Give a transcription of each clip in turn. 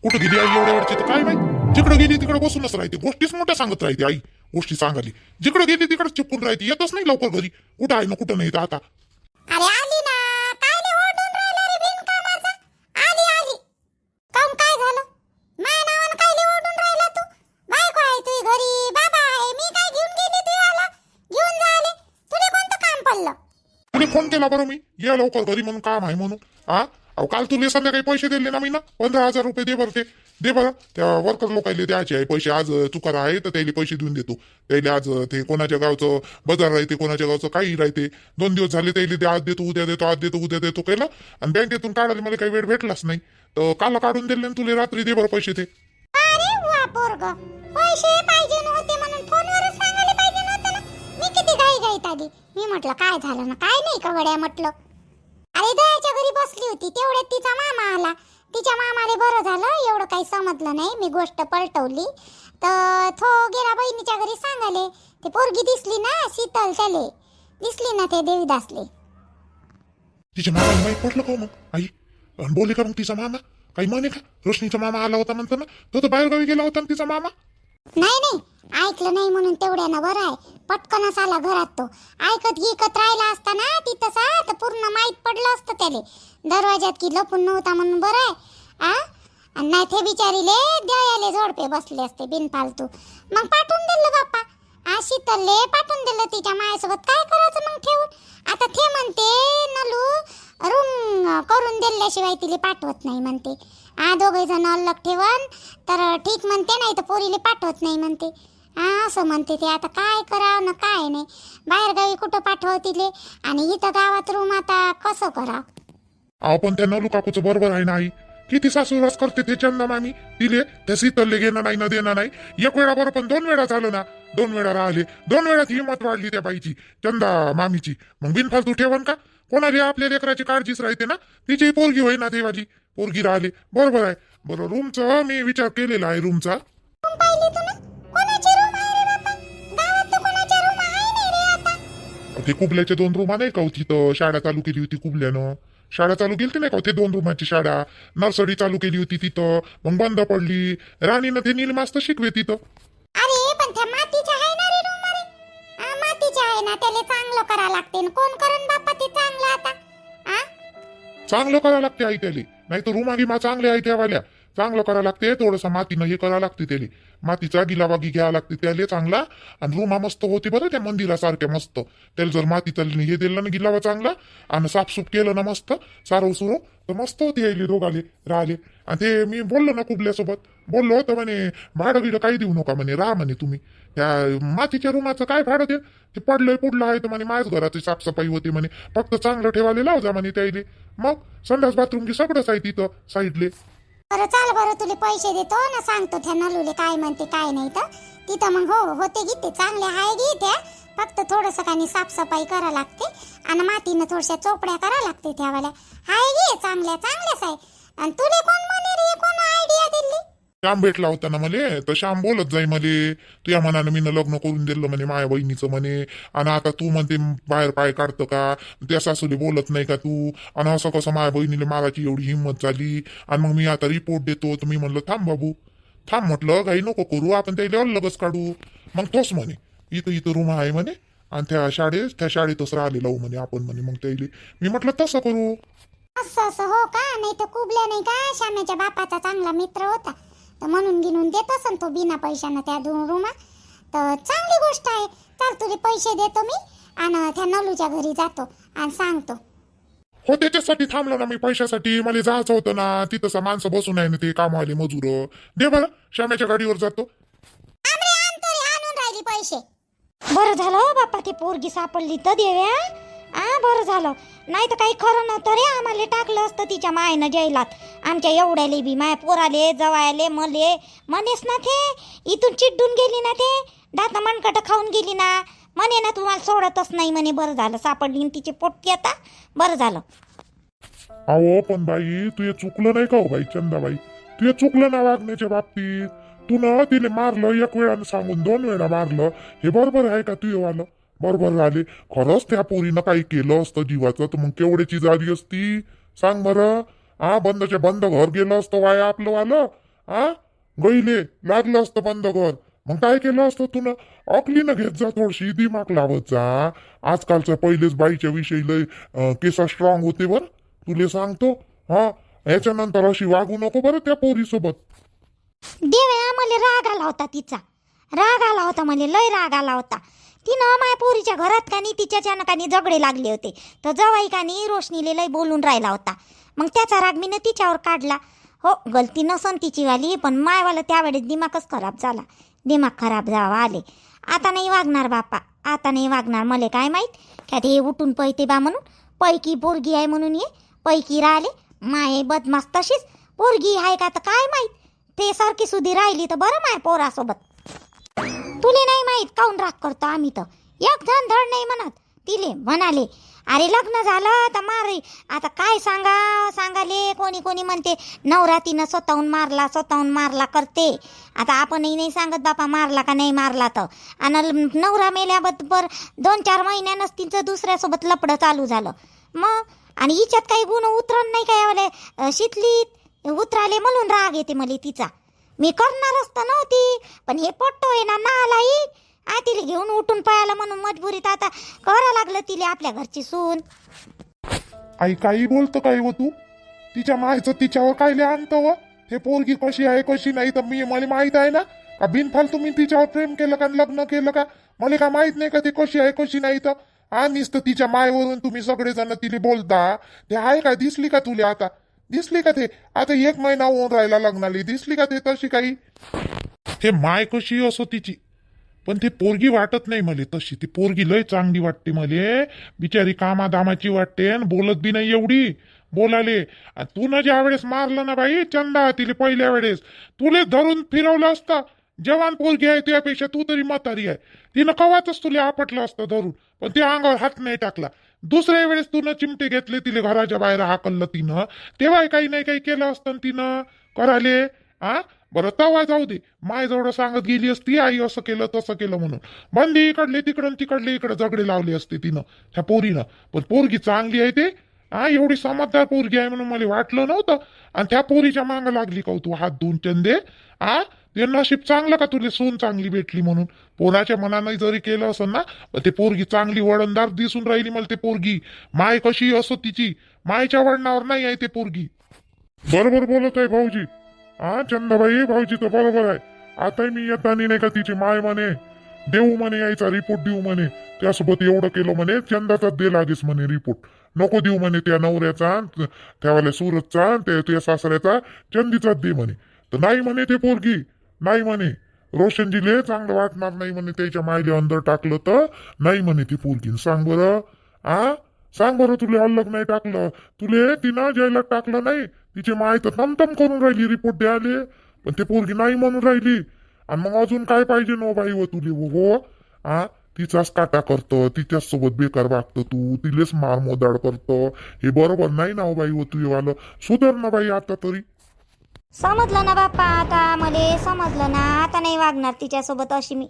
कुठं गेली आई एवढ्या वेळची तर काय माहिती. जिकडे गेली तिकडे बसूनच राहते, गोष्टीच मोठ्या सांगत राहते आई. गोष्टी सांगाली जिकडे गेली तिकडे चिपकून राहते, येतच नाही लवकर घरी. कुठं आहे ना कुठं नाही तर आता. अरे आली ना, काय लय ओरडून राहिला रे बिनकामाचा. आली आली. काऊन काय झालं? माझ्या नावानं काय लय ओरडून राहिला तू? बायको आहे तुझी घरी, बाबा आहे, मी काय घेऊन गेली तुझ्याला? घेऊन जा आले. तुला कोणतं काम पडलं? कुणी फोन केला बरं मी ये लवकर घरी म्हणून, काम आहे म्हणून. हा अहो काल तुला संध्याकाळी पैसे दिले ना मी ना, 15,000 रुपये दे बरं. ते दे बरं, त्या वर्कर लोकांना द्यायचे आहे पैसे. आज तुकारा आहे तर त्याला पैसे देऊन देतो. त्याला आज ते कोणाच्या गावचं बाजार राहते, कोणाच्या गावचं काही राहते. 2 दिवस झाले त्याला ते आज देतो उद्या देतो, आज देतो उद्या देतो केलं. आणि बँकेतून काढायला मला काही वेळ भेटलाच नाही, तर काल काढून दिले ना तुला रात्री. दे बरं पैसे ते. अरे वा पोरग, पैसे पाहिजे नव्हते म्हणून फोनवरच सांगायला पाहिजे नव्हतं ना. मी किती घाईत आली. मी म्हटलं काय झालं ना, काय नाही का वड्या म्हटलं. अरे दयाच्या घरी बसली होती, तेवढ्यात तिचा मामा आला. तिच्या मामाले बरं झालं, एवढं काही समजलं नाही. मी गोष्ट पलटवली तर तो गेला बहिणीच्या घरी सांगाले. ते पोरगी दिसली ना शीतल, त्याले दिसली ना ते देवीदासले. तिच्या मामाला माहीत पडलं का मग आई? आणि बोले का मग तिचा मामा? काही म्हणे का? रोशनीचा मामा आला होता म्हणतो ना, तो तर बाहेरगावी गेला होता ना तिचा मामा. नाही नाही, ऐकलं नाही म्हणून तेवढ्यानं बरं आहे. पटकनच आला घरात तो. ऐकत गिकत राहिला असता ना तिथंच तर पूर्ण माहीत पडलं असतं त्याले. दरवाज्यात की लपून नव्हता म्हणून बरं आहे. आणि नाही ते बिचारीले द्यायले जोडपे बसले असते बिनफालतू. मग पाठवून दिलं बाप्पा. शीतलले पाठवून दिलं तिच्या मायासोबत. काय करायचं मग ठेवून? आता ते म्हणते नलू रूम करून दिल्याशिवाय तिला पाठवत नाही म्हणते. दोघे जण अलग ठेवन तर ठीक म्हणते, नाही तर पोरीले पाठवत नाही म्हणते. असं म्हणते ते. आता काय करावं ना काय नाही. बाहेरगावी कुठं पाठव तिले, आणि इथं गावात रूम आता कसं करावं? अहो पण त्या नलू काकूचं बरोबर आहे ना आई. किती सासूरवास करते ते चंदा मामी. तिले त्या शीतलले घेणं नाही ना देणं नाही. एक वेळा बरं, पण 2 वेळा झालं ना. 2 वेळा राहिले, 2 वेळात हिंमत वाढली त्या बाईची, चंदा मामीची. मग बिनफालतू ठेवन का? कोणाला आपल्या लेकराची काळजीच राहते ना. तिची पोरगी होई ना देवाची, पोरगी राहिली. बरोबर आहे. बरं रूमचा मी विचार केलेला आहे रूमचा. रूम पाहिली तू ना? कोणाची रूम आहे रे बापा? गावात तर कोणाच्या रूम आहे नाही रे आता. ते कुबल्याचे 2 रूम नाही का होती, तर शाळा चालू केली होती कुबल्यानं. शाळा चालू केली नाही का ते 2 रूमाची शाळा. नर्सरी चालू केली होती तिथं, मग बंद पडली. राणीनं ते नील मास्तर शिकवे तिथं. अरे पण त्या मातीच्या आहे ना रे रूम रे. मातीच्या आहे ना, त्याला चांगलं करा लागते. कोण करण बापा ते चांगलं आता? चांगलं करावं लागते आई त्याला. नाही तर रूम गिमा चांगले आहे त्यावाल्या. चांगलं करावं लागते, थोडंसं मातीनं हे करावं लागते त्याला. मातीचा गिलाबागी घ्यावा लागते त्याला चांगला. आणि रूमा मस्त होती बरं त्या मंदिरासारख्या मस्त. त्याला जर मातीचा हे दिलं ना गिलावा चांगला, आणि साफसूफ केलं ना मस्त सारव सुरू, तर मस्त होती यायली दोघाले राहिले. आणि ते मी बोललो ना कुबल्यासोबत, बोललो तर म्हणे भाडं गिडं काही देऊ नका म्हणे, राहा म्हणे तुम्ही. त्या मातीच्या रूमाचं काय भाडं ते पडलंय पुढलं आहे तर म्हणे माझ्याच घराची साफसफाई होती म्हणे, फक्त चांगलं ठेवायला लाव जा म्हणे त्याईले. मग संडास बाथरूम की सगळंच आहे तिथं साईडले. बरं चाल, बरं तुला पैसे देतो ना, सांगतो त्या नलूले काय म्हणते काय नाही तर. तिथं मग हो होते घेते चांगले आहे घेते. फक्त थोडंसं काही साफसफाई करा लागते, आणि मातीनं थोड्याशा चोपड्या करा लागते त्यावाल्या. हाय घे चांगल्याच आहे. आणि तुले कोण म्हणे रे, कोण आयडिया दिली? श्याम भेटला होता ना मले, तर श्याम बोलत जाई मले, तुझ्या मनानं मी लग्न करून दिलं म्हणे माया बहिणीचं म्हणे. आणि आता तू म्हणते बाहेर पाय काढतं का, त्या सासूले बोलत नाही का तू? आणि असं कसं माझ्या बहिणीला मारायची एवढी हिंमत झाली. आणि मग मी आता रिपोर्ट देतो. तर मी म्हणलं थांब बाबू थांब, म्हटलं काही नको करू, आपण त्याला लगच काढू. मग तोच म्हणे इथं रूम आहे म्हणे, आणि त्या शाळेतच राहिले लावू म्हणे आपण म्हणे. मग त्याला मी म्हटलं तसं करू. असं असं हो का? नाही तर कुबल्या नाही का श्यामेच्या बापाचा चांगला मित्र होता, तर म्हणून गिनून देत असन तो बिना पैशानं त्या 2 रूमा. तर चांगली गोष्ट आहे. तर तुला पैसे देतो मी, आणि त्या नलूच्या घरी जातो आणि सांगतो. हो त्याच्यासाठी थांबलो ना मी, पैशासाठी. मला जायचं होतं ना तिथं, माणसं बसून आहे ना ते कामवाले मजूर. दे बरं, श्यामेच्या गाडीवर जातो. आणून राहिली पैसे. बरं झालं हो बाप्पा, ती पोरगी सापडली तर देव्या. बरं झालं, नाही तर काही खरं नव्हतं रे. आम्हाला टाकलं असतं तिच्या मायनं जेलात. आमच्या एवढ्याले बी माया पोराले जवायले मले म्हणेस ना ते. इथून चिड्डून गेली ना ते, दाता मनकट खाऊन गेली ना. म्हणे ना तुम्हाला सोडतच नाही म्हणे. बरं झालं सापडली तिची पोटकी आता. बरं झालं. अहो पण बाई तू चुकलं नाही का हो बाई चंदाबाई? तू चुकलं ना वागण्याच्या बाबतीत. तू ना तिने मारलं 1 वेळा सांगून 2 वेळा मारलं, हे बरोबर आहे का तुझं? बरोबर झाले. खरंच त्या पोरीनं काही केलं असतं जीवाचं तर मग केवढ्याची झाली असती सांग बरं. बंदच्या बंद घर गेलं असतं वाया आपलं वालं. हा गईले लागलं असतं बंद कर. मग काय केलं असतं तुला? अकलीनं घेत जा, थोडीशी दिमाग लावत जा. आजकालच्या पहिलेच बाईच्या विषयी लय केसा स्ट्रॉंग होते बरं, तुले सांगतो. हा याच्यानंतर अशी वागू नको बरं त्या पोरीसोबत. देव्या मला राग आला होता तिचा, राग आला होता मला, लय राग आला होता. तिनं माय पोरीच्या घरात कानी तिच्या चानकानी झगडे लागले होते, तर जवाई कानी रोशनीले लय बोलून राहिला होता. मग त्याचा राग मीनं तिच्यावर काढला. हो गलती नसन तिची वाली, पण मायवाला त्यावेळेस दिमागच खराब झाला, दिमाग खराब जावा आले. आता नाही वागणार बापा, आता नाही वागणार. मला काय माहीत का ते उठून पळते बा म्हणून, पैकी पोरगी आहे म्हणून ये पैकी राहिले. माय बदमास तशीच पोरगी आहे का तर काय माहीत, ते सारखी सुधी राहिली तर बरं माय पोरासोबत. तुले नाही माहीत काऊन राग करतो आम्ही, तर एक जण धड नाही म्हणत. तिले म्हणाले अरे लग्न झालं तर मारे, आता काय सांगाले. कोणी कोणी म्हणते नवरा तिनं स्वतःहून मारला करते. आता आपणही नाही सांगत बापा मारला का नाही मारला तर. आणि नवरा मेल्याबरोबर 2-4 महिन्यानंच तिचं दुसऱ्यासोबत लपडं चालू झालं. मग आणि हिच्यात काही गुण उतरण नाही काय, वाले शितलीत उतराले म्हणून राग येते मला तिचा. मी करणारच तर नव्हती, पण हे पोट्टो ना नालाई तिला घेऊन उठून पळायला म्हणून मजबुरीत आता करा लागलं तिला आपल्या घरची सून. आई काही बोलतं काय हो तू? तिच्या मायचं तिच्यावर काय आणतं व? हे पोरगी कशी आहे कशी नाही तर मला माहित आहे ना. का बिनफालतू मी तिच्यावर प्रेम केलं का लग्न केलं का? मला का माहित नाही का ती कशी आहे कशी नाही तर? नुसतं तिच्या मायवरून तुम्ही सगळेजण तिला बोलता. ते आहे का? दिसली का तुला आता? दिसली का ते? आता 1 महिना होऊन राहिला लग्नाला, दिसली का ते तशी काही? हे माय कशी असो तिची, पण ती पोरगी वाटत नाही मला तशी. ती पोरगी लय चांगली वाटते मला, बिचारी कामादामाची वाटते आणि बोलत बी नाही एवढी बोलाले. तू न ज्या वेळेस मारलं ना बाई चंदा तिला पहिल्या वेळेस, तुले धरून फिरवलं असतं. जवान पोरगी आहे त्यापेक्षा तू तरी म्हातारी आहे, तिनं कवाच तुला आपटलं असतं धरून, पण ते अंगावर हात नाही टाकला. दुसऱ्या वेळेस तुनं चिमटे घेतले, तिले घराच्या बाहेर हाकललं तिनं, तेव्हा काही नाही काही केलं असतं तिनं कराले. बरं तवा जाऊ दे, माय जवळ सांगत गेली असती आई असं केलं तसं केलं म्हणून. बंदी इकडले तिकडं तिकडले इकडे झगडे लावले असते तिनं त्या पोरीनं. पण पोरगी चांगली आहे ते, एवढी समजदार पोरगी आहे म्हणून मला वाटलं नव्हतं. आणि त्या पोरीच्या मांग लागली का तू हात धुवून चंदे? ते नशीब चांगलं का तुला सून चांगली भेटली म्हणून. पोराच्या मनाने जरी केलं असं ना, ते पोरगी चांगली वळणदार दिसून राहिली मला. ते पोरगी माय कशी असो तिची, मायच्या वळणावर नाही आहे ते पोरगी. बरोबर बोलत आहे भाऊजी. चंदाबाई भाऊजी तर बरोबर आहे. आता मी येतानी नाही का तिची माय म्हणे देऊ म्हणे यायचा रिपोर्ट देऊ म्हणे, त्यासोबत एवढं केलं म्हणे चंदाचाच दे लागेच म्हणे रिपोर्ट, नको देऊ म्हणे त्या नवऱ्याचा त्यावाल्या सुरतचा त्या सासऱ्याचा, चंदीचाच दे म्हणे. तर नाही म्हणे ते पोरगी, नाही म्हणे रोशनजीले चांगलं वाटणार नाही म्हणे त्याच्या मायले अंदर टाकलं तर नाही म्हणे ती पोरगी. सांग बरं सांग बरं, तुले अलग नाही टाकलं, तुले तिनं जेलात टाकलं नाही. तिची माय तर तमतम करून राहिली रिपोर्ट द्यायले, पण ते पोरगी नाही म्हणून राहिली. आणि मग अजून काय पाहिजे नो बाई व तुले हो? तिचाच काटा करतो, तिच्याच सोबत बेकार वागतो तू, तिलेच मार मोदाड करतो. हे बरोबर नाही ना हो बाई व तुझे वालं, सुधर ना बाई आता तरी. समजलं ना बाप्पा, आता मला समजलं ना. आता नाही वागणार तिच्यासोबत अशी मी,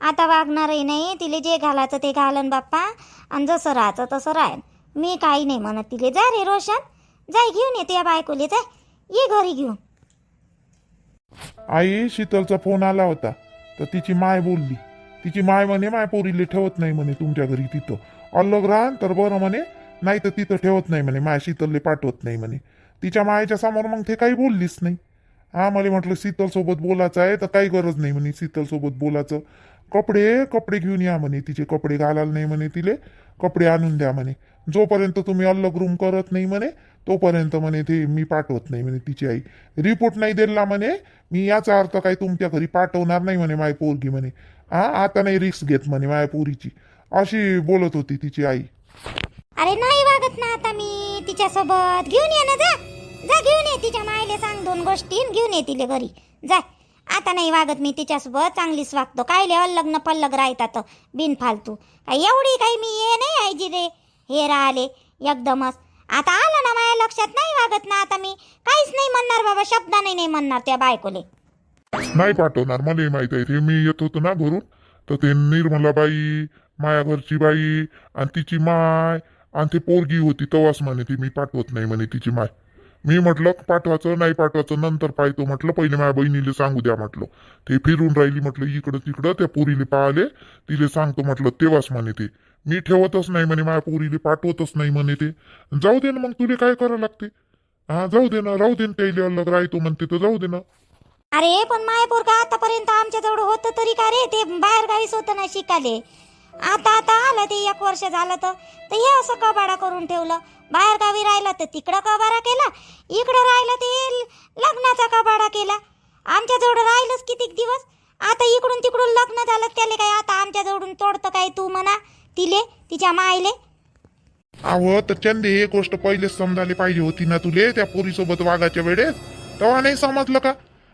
आता वागणारही नाही. तिले जे घालायचं ते घालन बाप्पा, आणि जसं राहायचं तसं राहीन. मी काही नाही म्हणत तिले. जा रे रोशन, जाय घेऊन येते या बायकोले, जाय ये घरी घेऊन. आई शीतलचा फोन आला होता तर तिची माय बोलली. तिची माय म्हणे माय पोरीले ठेवत नाही म्हणे तुमच्या घरी, तिथं अलग राहन तर बरं म्हणे, नाही तर तिथं ठेवत नाही म्हणे, माय शीतलले पाठवत नाही म्हणे. तिच्या मायच्या समोर मग ते काही बोललीच नाही. मला म्हटलं शीतल सोबत बोलायचं आहे तर काही गरज नाही म्हणे शीतल सोबत बोलायचं. कपडे घेऊन या म्हणे, तिचे कपडे घालायला नाही म्हणे, तिले कपडे आणून द्या म्हणे. जोपर्यंत तुम्ही अलग रूम करत नाही म्हणे तोपर्यंत म्हणे ते मी पाठवत नाही म्हणे. तिची आई रिपोर्ट नाही दिला म्हणे, मी याचा अर्थ काही तुमच्या घरी पाठवणार नाही म्हणे माय पोरगी म्हणे. आता नाही रिस्क घेत म्हणे माय पोरीची, अशी बोलत होती तिची आई. अरे नाही वागत ना आता मी तिच्यासोबत. घेऊन ये ना, जा जा घेऊन ये. तिच्या मायले सांग 2 गोष्टी, घेऊन ये तिले घरी, जा. आता नाही वागत मी तिच्यासोबत, चांगलीच वागतो. कायले अल्लग न पल्लग राहतात बिनफालतू. काय एवढी काही मी ये नाही आयजी रे हे राहिले एकदमच. आता आलं ना माझ्या लक्षात, नाही वागत ना आता मी. काहीच नाही म्हणणार बाबा, शब्दाने नाही म्हणणार त्या बायकोले. नाही पाठवणार, मला माहित आहे. ते मी येत होतो ना घरून तर ते निर्मलाबाई, माया घरची बाई आणि तिची माय आणि ती पोरगी होती, तवाच म्हणे ती मी पाठवत नाही म्हणे तिची माय. मी म्हटलं पाठवायचं नाही पाठवायचं नंतर पाहतो म्हटलं, पहिले माझ्या बहिणीला सांगू द्या म्हटलं. ते फिरून राहिली म्हटलं इकडं तिकडं, त्या पोरीले पाहिले तिले सांगतो म्हटलं तेव्हाच म्हणे ते. मी ठेवतच नाही म्हणे, माझ्या पोरीले पाठवतच नाही म्हणे ते. जाऊ दे ना मग, तुले काय करावं लागते. हा जाऊ दे ना, राहू दे ना, त्याला अलग राहतो म्हणते तर जाऊ दे ना. अरे पण मायपूर का आतापर्यंत आमच्या जवळ होतं तरी का रे, ते बाहेर गावीच होतं ना शिकाले. आता आता आलं ते 1 वर्ष झालं तर हे असं कबाडा करून ठेवलं. बाहेर गावी राहिला तर तिकडं कबाडा केला, इकडं राहिलं ते लग्नाचा कबाडा केला. आमच्या जवळ राहिलंच कितीक दिवस. आता इकडून तिकडून लग्न झालं त्याले काय आता आमच्या जवळून तोडतं काय तू म्हणा तिले, तिच्या मायले. अहो तर चंदे, एक गोष्ट पहिलेच समजायला पाहिजे होती ना तुले, त्या पोरीसोबत वागाच्या वेळेस. तेव्हा नाही समजलं का?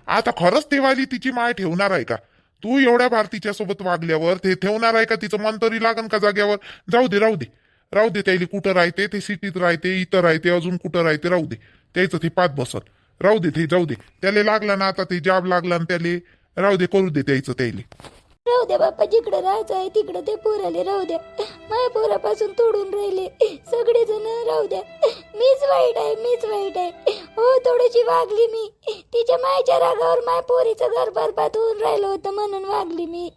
आता खरंच तेवाली तिची माय ठेवणार आहे का? तू एवढ्या भारतीच्या सोबत वागल्यावर ते ठेवणार आहे का? तिचं मन तरी लागन का जाग्यावर? जाऊ दे राहू दे राहू दे, त्याला कुठं राहते ते, सिटीत राहते, इथं राहते, अजून कुठं राहते, राहू दे. त्याचं ते पाच बसत राहू दे, ते जाऊ दे. त्याला लागला ना आता ते जॉब लागला ना त्याले, राहू दे, करू दे त्याचं त्याले. राहू दे बाप्पा, जिकडे राहायचं आहे तिकडे ते पोराले राहू द्या. माझ्या पोरापासून तोडून राहिले सगळेजण, राहू द्या. मीच वाईट आहे, मीच वाईट आहे. हो थोडीशी वागली मी, तिच्या मायच्या रागावर माझ्या पोरीचं घर बरबाद होऊन राहिलं होतं म्हणून वागली मी.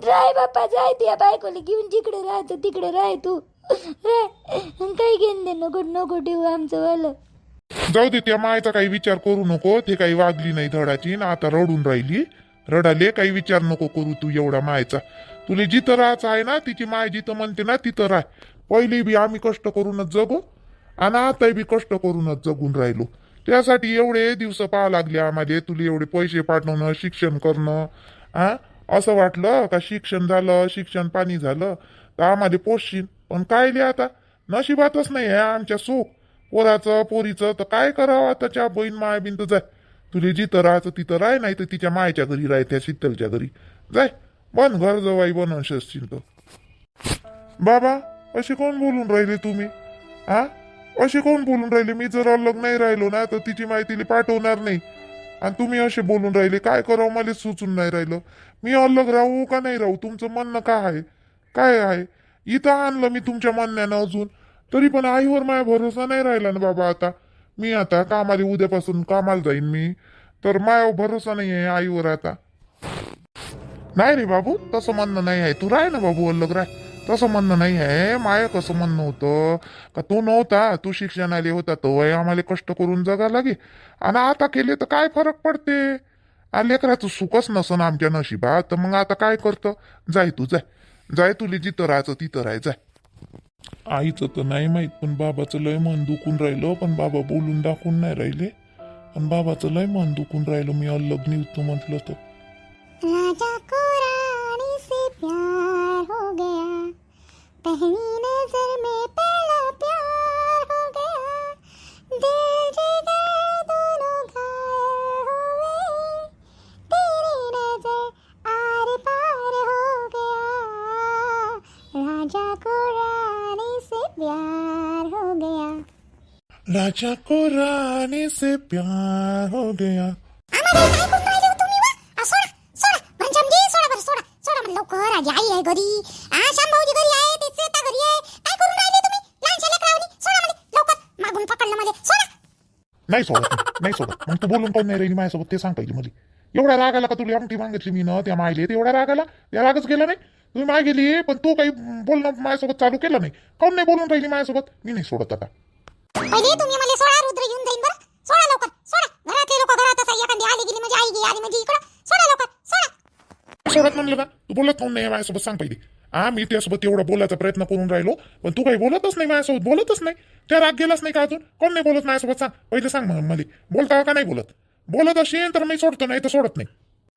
राय बाप्पा, जाय त्या बायकोला घेऊन जिकडे राहायचं तिकडे राह तू. राय, काही घेऊन दे, नको नको ठेवू आमचं वालं. जाऊ दे, त्या मायचा काही विचार करू नको. ते काही वागली नाही धडाची ना, आता रडून राहिली. रडाले काही विचार नको करू तू एवढा मायचा. तुला जिथं राहायचं आहे ना, तिची माय जिथं म्हणते ना तिथं राह. पहिले बी आम्ही कष्ट करूनच जगू आणि आता बी कष्ट करूनच जगून राहिलो. त्यासाठी एवढे दिवस पाहा लागले आम्हाला, तुला एवढे पैसे पाठवणं, शिक्षण करणं. असं वाटलं का शिक्षण झालं, शिक्षण पाणी झालं तर आम्हाला पोषशील. पण काय लिहा आता, नशिबातच नाही आहे आमच्या सुख पोराचं पोरीचं. तर काय करावं आता, च्या बहीण माय बिन तर जाय. तुला जिथं राहायचं तिथं राह, नाही तर तिच्या मायच्या घरी राह, त्या शीतलच्या घरी जाय. बन घर जवाई बनवून शकशील तर. बाबा असे कोण बोलून राहिले तुम्ही? असे कोण बोलून राहिले? मी जर अलग नाही राहिलो ना तर तिची माहिती पाठवणार नाही, आणि तुम्ही असे बोलून राहिले. काय करावं मला सुचून नाही राहिलं. मी अलग राहू का नाही राहू? तुमचं म्हणणं काय आहे? काय आहे? इथं आणलं मी तुमच्या म्हणण्यानं अजून, तरी पण आईवर माझा भरोसा नाही राहिला ना बाबा. आता मी आता कामाला, उद्यापासून कामाला जाईन मी, तर माझ्यावर भरोसा नाही आहे आईवर आता. नाही रे बाबू, तसं म्हणणं नाही आहे. तू राह ना बाबू, अलग राह. तसं म्हणणं नाही आहे. माया कसं म्हणणं होतं का, तू नव्हता, तू शिक्षणाला होता, तो आम्हाला कष्ट करून जगा लागे, आणि आता केले तर काय फरक पडते? लेकराचं सुखच नसन आमच्या नशिबात, तर मग आता काय करतं? जाय तू, जाय जाय, तुला जिथं राहायचं तिथं राह, जाय. आईचं तर नाही माहित, पण बाबाचं लय मन दुखून राहिलं. पण बाबा बोलून दाखवून नाही राहिले, पण बाबाचं लय मन दुखून राहिलं. मी अलग निघतो म्हटलं तर. राजा को रानी से प्यार हो गया, पहली नजर में पहला प्यार हो गया, दिल जिगर दोनों घायल हो गए, तेरी नजर आर पार हो गया, राजा को रानी से प्यार हो गया. राजा को रानी से प्यार हो गया. लवकर आई आहे घरी, शांभाऊजी घरी आहे, ते सीता घरी आहे. काय करून राहिले तुम्ही लहानशा लेकरावनी? सोडा मला लवकर, मागून पकडलं मला, सोडा. नाही सोडत, नाही सोडत. मग तू बोलून कोण नाही राहिली माझ्यासोबत ते सांग पाहिजे मला. एवढा राग आला का तुला? अंगठी मागितली मी ना त्या मायले, एवढा राग आला? त्या रागच गेला नाही. तुम्ही माय गेली पण तू काही बोलणं माझ्यासोबत चालू केलं नाही. कोण नाही बोलून राहिली माझ्यासोबत? मी नाही सोडत आता. पहिले तुम्ही मला सोडा, रुद्र घेऊन जाईन बरं. सोडा लवकर, सोडा. घरातले लोक घरातच आहे, एखादी आली गेली म्हणजे आई आली म्हणजे इकडं. सोडा लवकर, सोडा. सोडत म्हणलं का? तू बोलत कोण नाही माझ्यासोबत सांग पाहिजे. मी त्यासोबत एवढा बोलायचा प्रयत्न करून राहिलो, पण तू काही बोलतच नाही माझ्यासोबत, बोलतच नाही. त्या राग गेलाच नाही का अजून? कोण नाही बोलत माझ्यासोबत सांग पहिले, सांग मग मला. बोलता का नाही बोलत? बोलत असेल तर मी सोडतो, नाही तर सोडत नाही.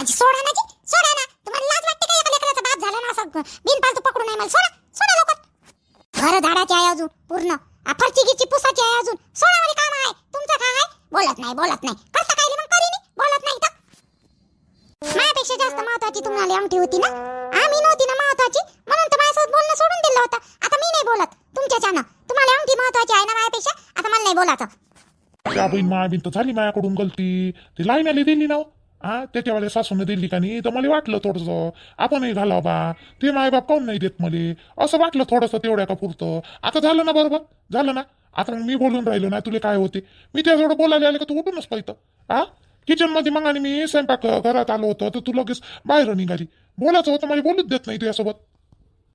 सोडा ना जी, सोडा ना. तुम्हाला लाज वाटते का? एका लेकराचा बाप झाला ना असं बिनपालतू पकडू नाही मला. सोडा, सोडा लवकर. घर झाडाची आहे अजून पूर्ण, फरची गिची पुसाची आहे अजून. सोडा, मला काम आहे. तुमचं काय आहे? बोलत नाही, बोलत नाही. करता काय मग करीनी, बोलत नाही तर. माझ्यापेक्षा जास्त महत्वाची तुम्हाला अंगठी होती ना. आम्ही नव्हती ना महत्वाची, म्हणून तर माझ्यासोबत बोलणं सोडून दिलं होतं. आता मी नाही बोलत तुमच्याच्यानं. तुम्हाला अंगठी महत्वाची आहे ना माझ्यापेक्षा, आता मला नाही बोलायचं. त्या बहीण मायाबीन तर झाली माझ्याकडून गलती. ती लाईनाली दिली ना. त्याच्यावाल्या सासूने दिली का नाही, तर मला वाटलं थोडंसं आपणही घाला बा. ते मायबाप काऊन नाही देत मला, असं वाटलं थोडंसं तेवढ्या का पुरतं. आता झालं ना, बरोबर झालं ना. आता मग मी बोलून राहिलो ना तुला काय होते मी त्याजवळ बोलायला आले का तू उठूनच पाहिजे हा किचन मध्ये मग आणि मी स्वयंपाक घरात आलो होतं तर तू लगेच बाहेर निघाली बोलायचं होतं मला बोलूच देत नाही तुझ्यासोबत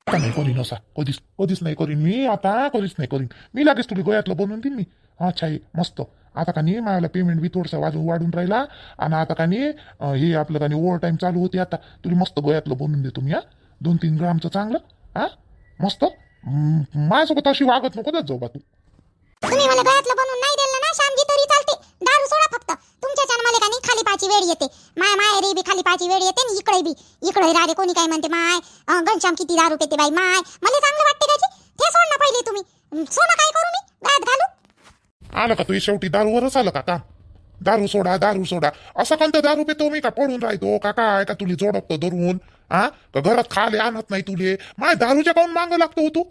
आता नाही करीन असा कधीच नाही करीन मी आता कधीच नाही करीन मी लगेच तुला गोयातलं बनवून देईन मी अच्छा आहे मस्त आता का नाही मला पेमेंट बी थोडंसं वाढून राहिला आणि आता का नाही हे आपलं का नाही ओव्हर टाईम चालू होते आता तुला मस्त गोयातलं बनवून देतो मी 2-3 ग्रामचं चांगलं हा मस्त माझ्यासोबत अशी वागत नको जात जाऊ बा तू तुम्ही मला गळ्यातलं बनवून नाही दिलं ना श्यामजी तरी चालते दारू सोडा फक्त तुमच्या मला का नाही खाली पाची वेळ येते माय रे बी खाली पाची वेळ येते आणि इकडे रारे कोणी काय म्हणते माय घनश्याम किती दारू पिते बाई माय मला चांगलं वाटते का ते सोड ना पहिले तुम्ही सोनं काय करू मी गळ्यात घालू आलं का तू शेवटी दारूवरच आलं का काम दारू सोडा असं कोणतं दारू पितो मी का पडून राहतो का काय का तुला जोडपतो धरून हा का घरात खाले आणत नाही तुले माय दारूच्या काऊन मांग लागतो तू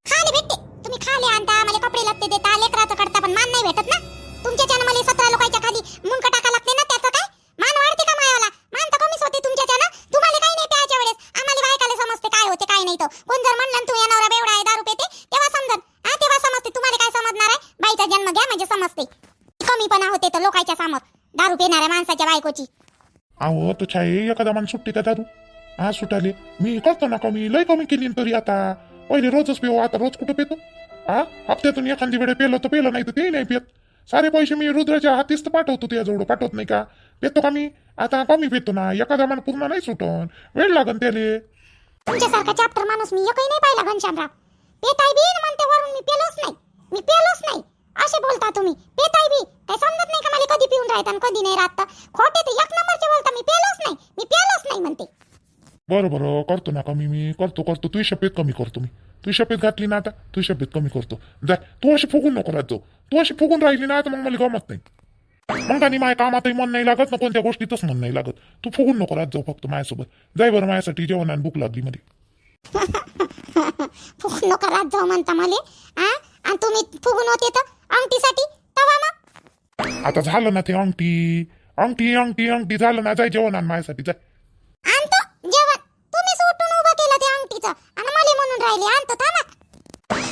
खाले भेटते तुम्ही खाले आणता मला कपडे लागते देता लेकराचं करता पण मान नाही भेटत ना तुमच्याच्यानं मला 17 लोकांच्या खाली मुंडका टाका लागते ना त्याचं काय मान वाढते का मायाला मान तर कमीच होते तुमच्याच्यानं तुम्हाला काही नाही प्यायच्या वेळेस आम्हाला बायकाला समजते काय होते काय नाही तर कोण जर म्हणलं तू या नवरा बेवडा आहे दारू पेते तेव्हा समजन तेव्हा समजते तुम्हाला काय समजणार आहे बाईचा जन्म घ्या म्हणजे समजते कमीपणा होते तर लोकांच्या समोर दारू पिणाऱ्या माणसाच्या बायकोची अहो तो छाई एखादा माणूस सुट्टी का दारू हा सुटाले मी करतो ना कमी लय कमी केली तरी आता पहिले रोजच पिऊ आता रोज कुठं पेतो हा हप्त्यातून एखादी वेळे पेलो तर पेलं नाही तर ते नाही पेत सारे पैसे मी रुद्राच्या हातीच तर पाठवतो त्याजवळ पाठवत नाही का पेतो का मी आता कमी पेतो ना एखादा मान पूर्ण नाही सुटून वेळ लागन त्याले तुमच्यासारखा चॅप्टर माणूस मी एकही नाही पाहिला घनश्यामराव पेताय बी न म्हणते वरून मी पेलोच नाही असे बोलता तुम्ही पेताय बी काय समजत नाही का मला कधी पिऊन राहता आणि कधी नाही राहता खोटे ते 1 नंबरचे बोलता मी पेलोच नाही म्हणते बरं करतो ना कमी मी करतो तुझी शपथ कमी करतो मी तुझी शपथ घातली ना आता तुझी शपथ कमी करतो जाय तू अशी फुगून नको राहत जाऊ तू अशी फुगून राहिली ना तर मग मला गमत नाही मग आणि माझ्या कामातही मन नाही लागत ना कोणत्या गोष्टीतच मन नाही लागत तू फुगून नको राहत जाऊ फक्त माझ्यासोबत जाय बरं माझ्यासाठी जेवण आणि भूक लागली मध्ये फुगून नका रात जाऊ म्हणता मला आणि तुम्ही फुगून होते तर अंगठीसाठी तवा मग आता झालं ना ते अंगठी झालं ना जाय जेवण आणि माझ्यासाठी जाय आणतो जेवण तुम्हीच उठून उभं केलं ते अंगठीचं आणि मला म्हणून राहिले आणतो थांबा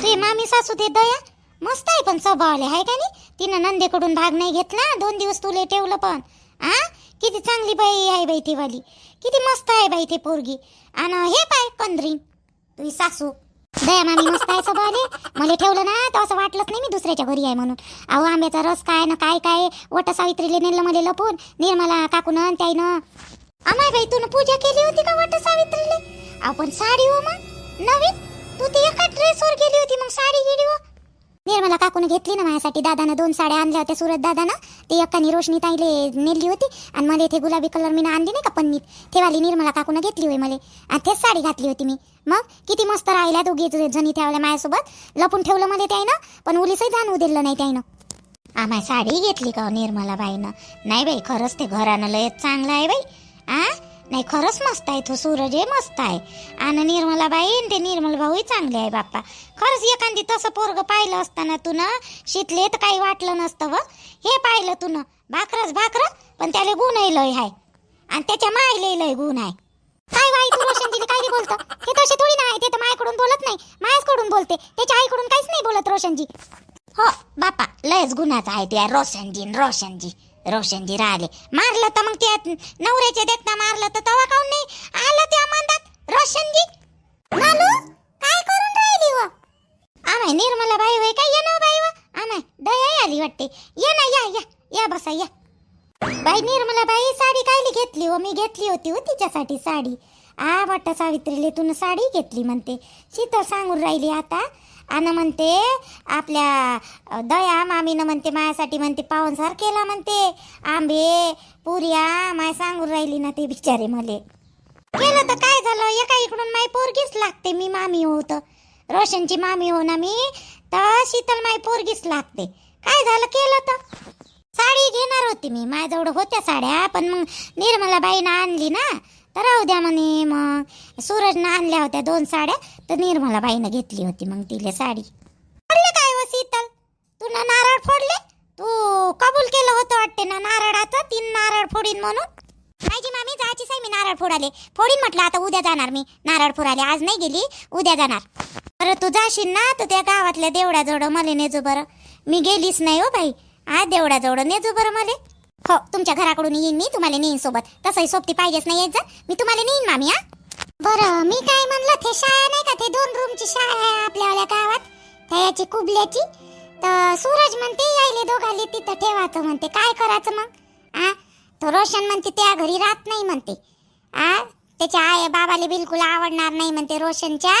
ते मामी सासू ते दया मस्त आहे पण स्वभावले आहे का नाही तिनं नंदेकडून भाग नाही घेतला 2 दिवस तुले ठेवलं पण किती चांगली बाई आहे बाई ती वाली किती मस्त आहे बाई ते पोरगी आणि हे पाय कंद्री तुझी सासू दया मामी मस्त आहे स्वभावले मला ठेवलं ना तर असं वाटलंच नाही मी दुसऱ्याच्या घरी आहे म्हणून अहो आंब्याचा रस काय ना काय वट सावित्रीले नेलं मला लपून निर्मला काकून त्याईनं अमाय बाई तू पूजा केली होती का वट सावित्रीले आपण साडी हो मग नवीन तू ती एका ड्रेसवर गेली होती मग साडी गेली हो निर्मला काकून घेतली ना माझ्यासाठी दादानं 2 साड्या आणल्या होत्या सुरत दादानं ती एकानी रोशनी ताईले नेली होती आणि मला इथे गुलाबी कलर मी आणली नाही का पन्नीत तेवाली निर्मला काकून घेतली होय मला आणि तेच साडी घातली होती मी मग किती मस्त राहिल्या दोघी जणी ठेवल्या माझ्यासोबत लपून ठेवलं मध्ये त्याईनं पण उलीसही जाणवू दिलं नाही त्याईनं आम्हाला साडी घेतली का निर्मला बाईनं नाही बाई खरंच ते घरानं लय चांगलं आहे बाई नाही खरंच मस्त आहे तो सूरज आहे मस्त आहे आणि निर्मला बाई ते निर्मल भाऊही चांगले आहे बाप्पा खरंच एखादी तसं पोरग पाहिलं असताना तू ना शिकले तर काही वाटलं नसतं व हे पाहिलं तू ना भाकर पण त्याला गुणही लय आहे आणि त्याच्या मायले लय गुण आहे काय बाई तू रोशनजीने काय बोलतो हे तसे थोडी नाही ते तर मायाकडून बोलत नाही मायाचकडून बोलते त्याच्या आईकडून काहीच नाही बोलत रोशनजी हो बापा लयच गुणाचा आहे त्या रोशनजी राहिले मारलं तर मग त्या नवऱ्याच्या देखना मारलं तर तवा काऊन नाही आलं त्या मंदात रोशनजी मालू काय करून राहिली व आमाय निर्मला बाई होय काय ये ना बाई व आमाय दया आली वाटते ये ना या बसा या बाई निर्मला बाई साडी कायली घेतली हो मी घेतली होती हो तिच्यासाठी साडी वट सावित्रीले तू साडी घेतली म्हणते शीतल सांगून राहिली आता आणि म्हणते आपल्या दया मामीनं म्हणते माझ्यासाठी म्हणते पाहुणसार केला म्हणते आंबे पुऱ्या माय सांगून राहिली ना ते बिचारे मले केलं तर काय झालं एका इकडून माय पोरगीच लागते मी मामी होत रोशनची मामी हो ना मी तर शीतल माय पोरगीच लागते काय झालं केलं तर साडी घेणार होती मी माझ्याजवळ होत्या साड्या पण मग निर्मला बाईनं आणली ना तर राहू द्या म्हणे मग सूरजनं आणल्या होत्या 2 साड्या तर निर्मला बाईनं घेतली होती मग तिले साडी फोडले काय हो शीतल तू ना नारळ फोडले तू कबूल केलं होतं वाटते ना नारळाचं 3 नारळ फोडीन म्हणून माझी मामी जायचीच आहे मी नारळ फोडाले फोडीन म्हटलं आता उद्या जाणार मी नारळ फोडाले आज नाही गेली उद्या जाणार बरं तू जाशील ना तर त्या गावातल्या देवड्याजवळ मला नेजो बरं मी गेलीच नाही हो बाई. देवडाजवळ नेजो बरं मला. हो, तुमच्या घराकडून येईन मी, तुम्हाला नेईन सोबत. तसंही सोबती पाहिजेच नाही येत जा, मी तुम्हाला नेईन मामी. बरं, मी काय म्हणलं, ते शाळा नाही का, ते 2 रूमची शाळा आहे आपल्या गावात, त्याची कुबल्याची. तर सूरज म्हणते यायले दोघाले तिथं ठेवायचं म्हणते. काय करायचं मग? तो रोशन म्हणते त्या घरी राहत नाही म्हणते. त्याच्या आई बाबाले बिलकुल आवडणार नाही म्हणते रोशनच्या.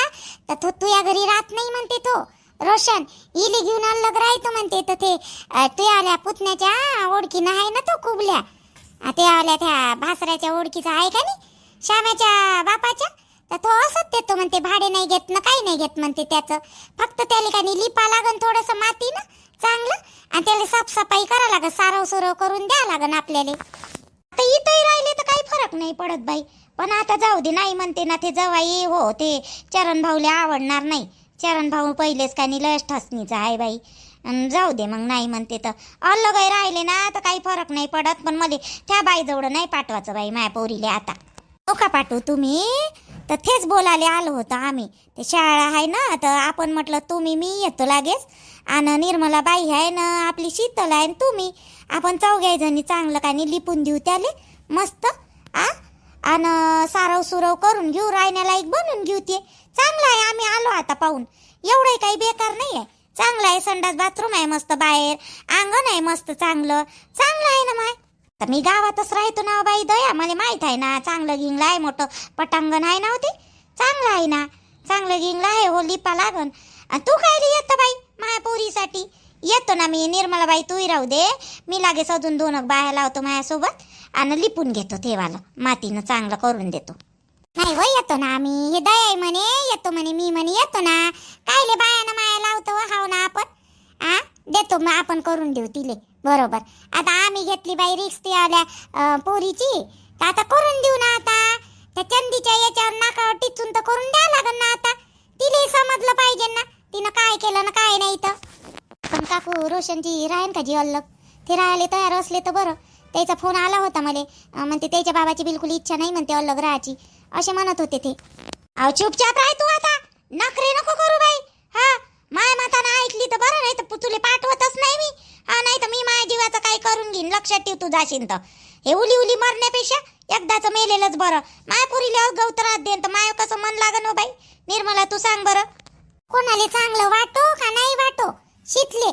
तर तो तुझ्या घरी राहत नाही म्हणते. तो रोशन इले घेऊन अलग राहतो म्हणते. तर ते तुझ्या पुतण्याच्या ओळखीनं आहे ना तो कुबल्या, ते आल्या त्या भासऱ्याच्या ओळखीचा आहे का नाही, श्यामाच्या बापाच्या. तर तो असंच देतो म्हणते, भाडे नाही घेत ना काही नाही घेत म्हणते. त्याचं फक्त त्याला का नाही लिपा लागन थोडंसं माती ना चांगलं, आणि त्याला साफसफाई करा लागन, सारव सुरव करून द्या लागन आपल्याला. आता इथंही राहिले तर काही फरक नाही पडत बाई. पण आता जाऊ दे, नाही म्हणते ना ते जवाई. हो, ते चरण भाऊले आवडणार नाही. चरण भाऊ पहिलेच का नाही लयच ठसणीचा आहे बाई. जाऊ दे मग, नाही म्हणते तर अलगही राहिले ना तर काही फरक नाही पडत. पण मला त्या बाईजवळ नाही पाठवायचं बाई माया पोरीले आता. हो का पाठवू तुम्ही? तर तेच बोलायला आलो होतं आम्ही. ते शाळा आहे ना, तर आपण म्हटलं तुम्ही मी येतो लागेच. आणि निर्मला बाई आहे ना, आपली शीतल आहे, तुम्ही आपण 4 जणी चांगलं का नाही लिपून देऊ त्याले मस्त. आणि सारव सुरव करून घेऊ, राहण्यालायक बनवून घेऊ. ते चांगलं आहे. आम्ही आलो आता पाहून. एवढंही काही बेकार नाही आहे, चांगलं आहे. संडास बाथरूम आहे मस्त, बाहेर अंगण आहे मस्त, चांगलं चांगलं आहे ना माय. तर मी गावातच राहतो ना बाई दया, मला माहित आहे ना. चांगलं गिंगलं आहे, मोठं पटांगण आहे ना. होते चांगलं आहे ना, चांगलं गिंगलं आहे. हो, लिपा लागन. आणि तू काय येतं बाई माया पोरीसाठी? येतो ना मी. निर्मला बाई तूही राहू दे, मी लागेच अजून 2 बाया लावतो माझ्यासोबत आणि लिपून घेतो तेवालं मातीनं चांगलं करून देतो. नाही हो, येतो ना आम्ही. हे दया म्हणे येतो म्हणे, मी म्हणे येतो ना. कायले बायानं माया लावतो हाव ना आपण. देतो मग आपण, करून देऊ तिले बरोबर. आता आम्ही घेतली बाई रिक्स ती आल्या पोरीची, तर आता करून देऊ ना. आता त्या चंदीच्या याच्यावर नाकावर टिचून तर करून द्या लागन ना. आता तिले समजलं पाहिजे ना तिनं काय केलं ना काय नाही. तर पण काकू रोशनची राहीन का जी अलग? ते राहायला तयार असले तर बरं. त्याचा फोन आला होता मला, म्हणते त्याच्या बाबाची बिलकुल इच्छा नाही म्हणते अलग राहायची, असे म्हणत होते ते. चुपचाप राह तू आता, नखरे नको करू बाई. माय मातानं ऐकली तर बरं, नाही तर तुले पाठवतच नाही मी. नाही तर मी माझ्या जीवाचं काय करून घेईन, लक्षात ठेव तू जाशील तर. हे उली उली मरण्यापेक्षा एकदाच मेलेलंच बरं. माय पुरीला गवतरात देन तर माय कसं मन लागन हो बाई. निर्मला तू सांग बरं, कोणाला चांगलं वाटो का नाही वाटो शिकले.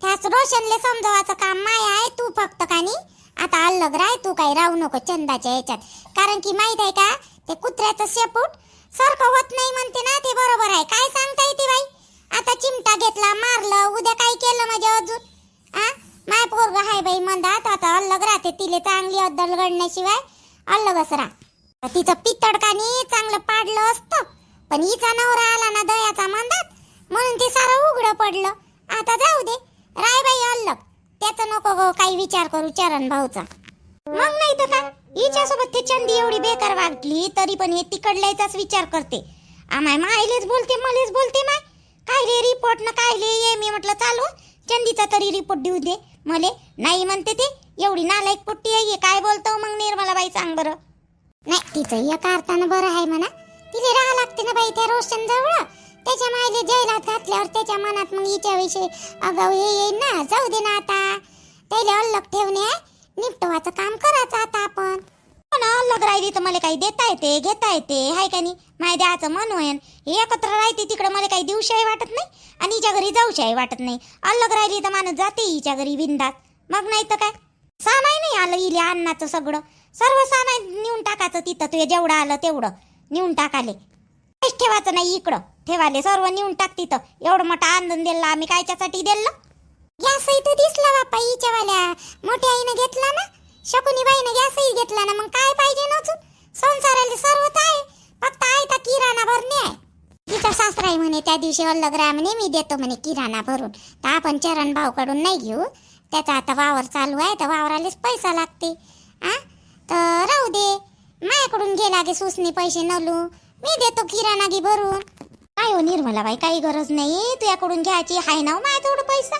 त्याच रोशनले समजावायचं काम माय आहे. तू फक्त कानी आता अलग राह, तू काही राहू नको चंदाच्या याच्यात. कारण की माहित आहे का, ते कुत्र्याचं शेपूट सारखं होत नाही म्हणते ना, ते बरोबर आहे. काय सांगता येते बाई. आता चिमटा घेतला, मारलं, उद्या काय केलं म्हणजे अजून माय पोरग हाय बाई मंदात. आता अलग राहते, तिले चांगली अद्दल घडण्याशिवाय अलगच राह. तिचं पितडकानी चांगलं पाडलं असतं, पण हिचा नवरा आला ना दयाचा मंदात, म्हणून ते सारं उघडं पडलं. आता जाऊ दे, राय बाई अलग. त्याचं नको गो काही विचार करू चरण भाऊचा. मग नाही तर का, हिच्यासोबत ते चंदी एवढी बेकार वागली तरी पण हे तिकडल्याचाच विचार करते. आम्हाय मायलेच बोलते, मलेच बोलते. माय काय रे रिपोर्ट ना काय रे ये. मी म्हटलं चालू चंदीचा तरी रिपोर्ट देऊ दे मले. नाही म्हणते ते, एवढी नालायक पुट्टी आहे. काय बोलतो मग निर्मला बाई सांग बरं. नाही तिचं एक अर्थानं बरं आहे म्हणा. तिला राहा लागते ना बाई त्या रोशन जवळ. त्याच्या मायले जैलात घातल्यावर त्याच्या मनात मग हिच्याविषयी अगाऊ हे येईल ना. जाऊ दे ना आता, त्याला अलग ठेवणे निपटवाचं काम करायचं आता आपण. अलग राहिली तर मला काही देता येते घेता येते हाय का नाही. माय द्याचं मन होईन. एकत्र राहते तिकडं मला काही दिवशाही वाटत नाही आणि हिच्या घरी जाऊशाही वाटत नाही. अलग राहिली तर माणूस जाते हिच्या घरी बिंदात. मग नाही तर काय, सामाय नाही आलं इले अन्नाचं सगळं, सर्व सामान नेऊन टाकायचं तिथं. तुझे जेवढं आलं तेवढं नेऊन टाकाले, काहीच ठेवायचं नाही इकडं. ठेवाले सर्व नेऊन टाक तिथं. एवढं मोठं आंदोलन दिलं आम्ही कायच्यासाठी दिलं. गॅसही तर दिसला बापा हिच्यावाल्या मोठ्या आईनं घेतला ना, शकुनीबाईनं गॅसही घेतला ना. मग काय पाहिजे नचून, संसाराला सर्वच आहे, फक्त आयता किराणा भरणे आहे. तिचा सासराई म्हणे त्या दिवशी अलग राहा म्हणे, मी देतो म्हणे किराणा भरून. तर आपण चरण भाऊकडून नाही घेऊ, त्याचा आता वावर चालू आहे तर वावरालेच पैसा लागते. तर राहू दे, माझ्याकडून घे लागे सुसने पैसे नलू, मी देतो किराणा घे भरून. काय हो निर्मला बाई, काही गरज नाही तुझ्याकडून घ्यायची. हाय ना माझ्या तेवढं पैसा.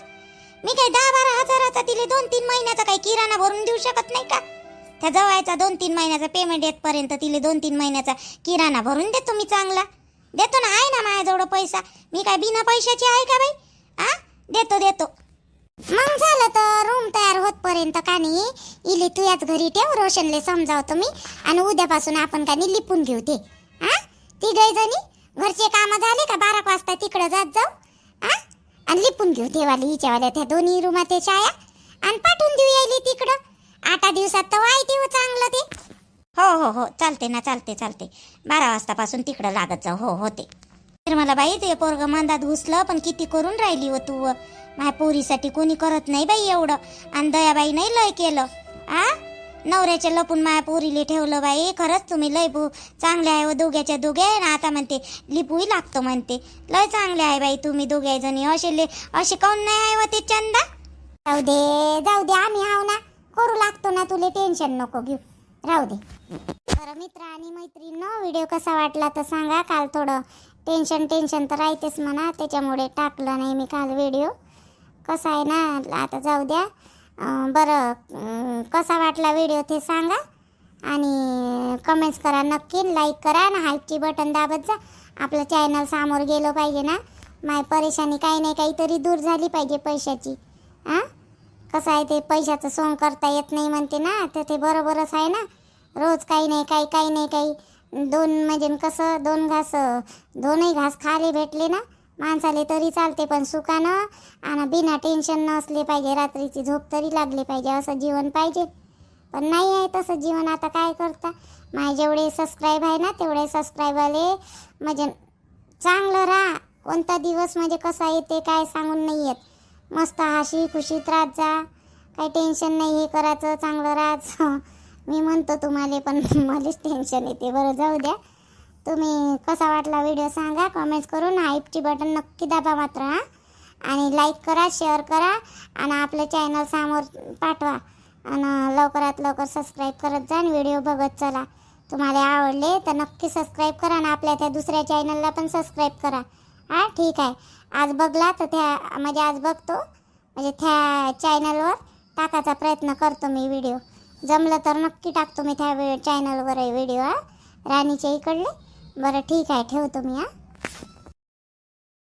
मी काही 10-12 हजाराचा तिले 2-3 महिन्याचा काही किराणा भरून देऊ शकत नाही का? त्या जवळचा 2-3 महिन्याचा पेमेंट येतपर्यंत तिले 2-3 महिन्याचा किराणा भरून देतो मी चांगला. देतो ना, आहे ना माझ्याजवळ पैसा. मी काय बिना पैशाची आहे का बाई? देतो देतो. मग झालं तर रूम तयार होतपर्यंत का नाही इले तू याच घरी ठेव, रोशनले समजावतो मी आणि उद्यापासून आपण का नाही लिपून घेऊ ते. हा तिघे जणी घरचे काम झाले का 12 वाजता तिकडे जात जाऊ हा आणि लिपून घेऊ तेवाली हिच्यावाल्या त्या दोन्ही रूमात ते छाया आणि पाठवून देऊ यायली तिकडं. 8 दिवसात तर वाय देऊ चांगलं ते. हो हो हो चालते ना, चालते 12 वाजतापासून तिकडं लागत जाऊ. हो होते. तर मला बाई ते पोरग मंदात घुसलं, पण किती करून राहिली हो तू. माझ्या पोरीसाठी कोणी करत नाही बाई एवढं. आणि दयाबाई नाही लय केलं आ नवऱ्याच्या लपून माझ्या पोरीले ठेवलं बाई. खरंच तुम्ही लय चांगले आहे व दोघ्याच्या दोघे. आता म्हणते लिपूही लागतो म्हणते. लय चांगले आहे बाई तुम्ही दोघे जणी. असे काऊन नाही आहे व ते चंदा. जाऊ दे आम्ही हाव ना, करू लागतो ना, तुले टेन्शन नको घेऊ, राहू दे. बरं मित्र आणि मैत्रिणींनो, व्हिडिओ कसा वाटला तर सांगा. काल थोडं टेन्शन तर राहतेच म्हणा, त्याच्यामुळे टाकलं नाही मी काल व्हिडिओ. कसा आहे ना, आता जाऊ द्या. बरं कसा वाटला व्हिडिओ ते सांगा आणि कमेंट्स करा नक्की. लाईक करा आणि हाईपची बटन दाबत जा. आपलं चॅनल समोर गेलं पाहिजे ना. माझी परेशानी काही नाही काहीतरी दूर झाली पाहिजे पैशाची. हां कसं आहे ते पैशाचं सोंग करता येत नाही म्हणते ना, तर ते बरोबरच आहे ना. रोज काही नाही काही म्हणजे कसं दोनही घास खाले भेटले ना माणसाले तरी चालते, पण सुखानं आणि बिना टेन्शन नसले पाहिजे. रात्रीची झोप तरी लागली पाहिजे, असं जीवन पाहिजे. पण नाही आहे तसं जीवन. आता काय करता. माझे जेवढे सबस्क्राईब आहे ना तेवढे सबस्क्राईबवाले म्हणजे चांगलं राहा. कोणता दिवस म्हणजे कसा येते काय सांगून नाही येत. मस्त हसी खुशीत राहत जा, काही टेन्शन नाही. हे करायचं चांगलं राहायचं मी म्हणतो तुम्हाला, पण मलाच टेन्शन येते. बरं जाऊ द्या. तुम्ही कसा वाटला व्हिडिओ सांगा कमेंट्स करून. हाईपची बटन नक्की दाबा मात्र हां. आणि लाईक करा, शेअर करा आणि आपलं चॅनल समोर पाठवा. आणि लवकरात लवकर सबस्क्राईब करत जा आणि व्हिडिओ बघत चला. तुम्हाला आवडले तर नक्की सबस्क्राईब करा आणि आपल्या त्या दुसऱ्या चॅनलला पण सबस्क्राईब करा. हां ठीक आहे. आज बघला तर त्या म्हणजे आज बघतो म्हणजे त्या चॅनलवर टाकायचा प्रयत्न करतो मी व्हिडिओ. जमलं तर नक्की टाकतो मी त्या चॅनलवर व्हिडिओ. राणीच्या इकडले. बरं ठीक आहे, ठेवतो मी हां.